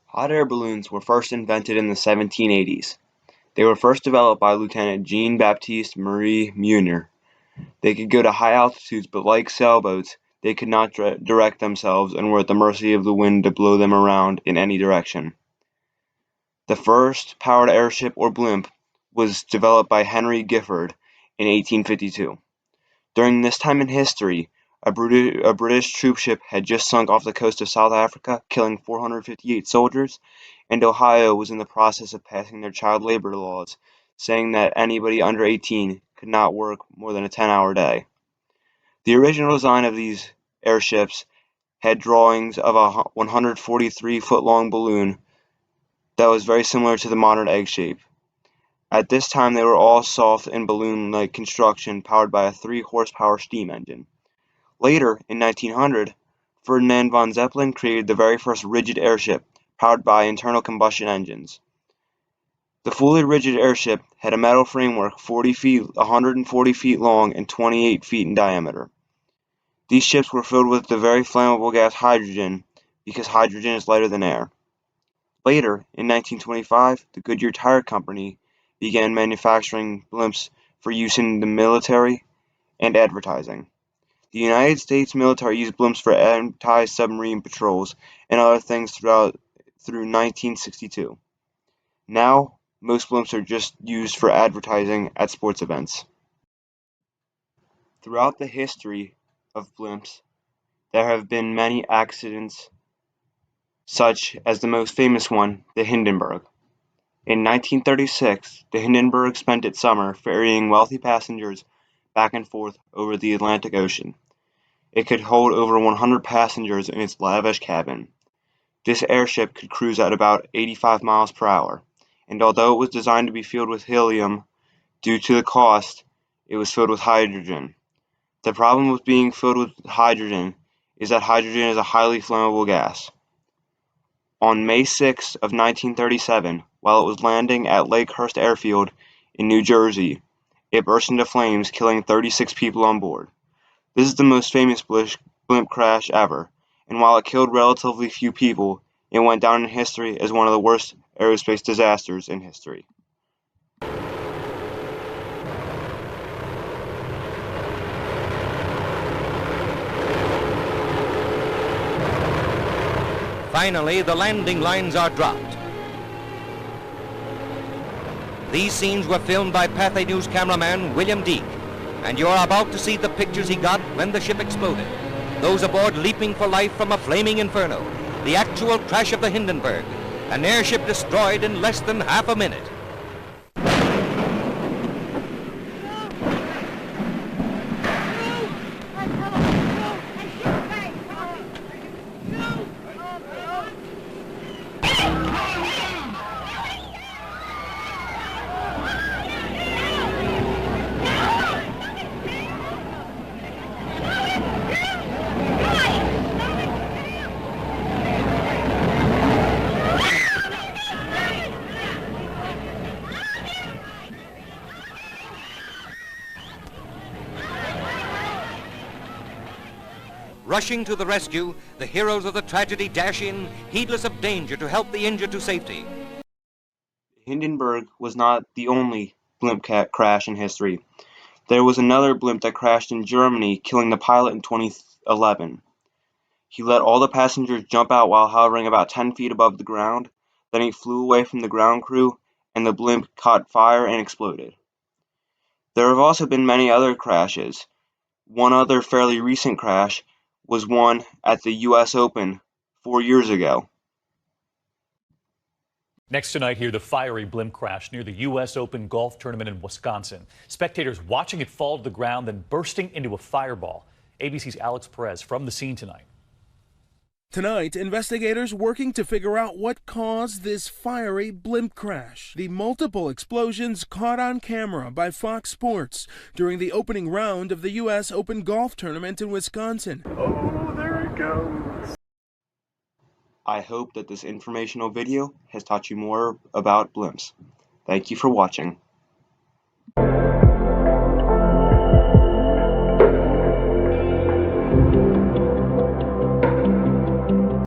Hot air balloons were first invented in the 1780s. They were first developed by Lieutenant Jean-Baptiste Marie Muir. They could go to high altitudes, but like sailboats, they could not direct themselves and were at the mercy of the wind to blow them around in any direction. The first powered airship, or blimp, was developed by Henry Giffard in 1852. During this time in history, a British troopship had just sunk off the coast of South Africa, killing 458 soldiers, and Ohio was in the process of passing their child labor laws, saying that anybody under 18 could not work more than a 10-hour day. The original design of these airships had drawings of a 143-foot-long balloon that was very similar to the modern egg shape. At this time, they were all soft and balloon-like construction, powered by a 3-horsepower steam engine. Later, in 1900, Ferdinand von Zeppelin created the very first rigid airship, powered by internal combustion engines. The fully rigid airship had a metal framework 140 feet long and 28 feet in diameter. These ships were filled with the very flammable gas hydrogen, because hydrogen is lighter than air. Later, in 1925, the Goodyear Tire Company began manufacturing blimps for use in the military and advertising. The United States military used blimps for anti-submarine patrols and other things through 1962. Now, most blimps are just used for advertising at sports events. Throughout the history of blimps, there have been many accidents, such as the most famous one, the Hindenburg. In 1936, the Hindenburg spent its summer ferrying wealthy passengers back and forth over the Atlantic Ocean. It could hold over 100 passengers in its lavish cabin. This airship could cruise at about 85 miles per hour, and although it was designed to be filled with helium, due to the cost, it was filled with hydrogen. The problem with being filled with hydrogen is that hydrogen is a highly flammable gas. On May 6 of 1937, while it was landing at Lakehurst Airfield in New Jersey, it burst into flames, killing 36 people on board. This is the most famous blimp crash ever, and while it killed relatively few people, it went down in history as one of the worst aerospace disasters in history. Finally, the landing lines are dropped. These scenes were filmed by Pathé News cameraman William Deek, and you're about to see the pictures he got when the ship exploded. Those aboard leaping for life from a flaming inferno. The actual crash of the Hindenburg. An airship destroyed in less than half a minute. Rushing to the rescue, the heroes of the tragedy dash in, heedless of danger, to help the injured to safety. Hindenburg was not the only blimp crash in history. There was another blimp that crashed in Germany, killing the pilot in 2011. He let all the passengers jump out while hovering about 10 feet above the ground. Then he flew away from the ground crew, and the blimp caught fire and exploded. There have also been many other crashes. One other fairly recent crash was one at the U.S. Open 4 years ago. Next tonight, hear the fiery blimp crash near the U.S. Open golf tournament in Wisconsin. Spectators watching it fall to the ground, then bursting into a fireball. ABC's Alex Perez from the scene tonight. Tonight, investigators working to figure out what caused this fiery blimp crash. The multiple explosions caught on camera by Fox Sports during the opening round of the U.S. Open golf tournament in Wisconsin. Oh, there it goes. I hope that this informational video has taught you more about blimps. Thank you for watching.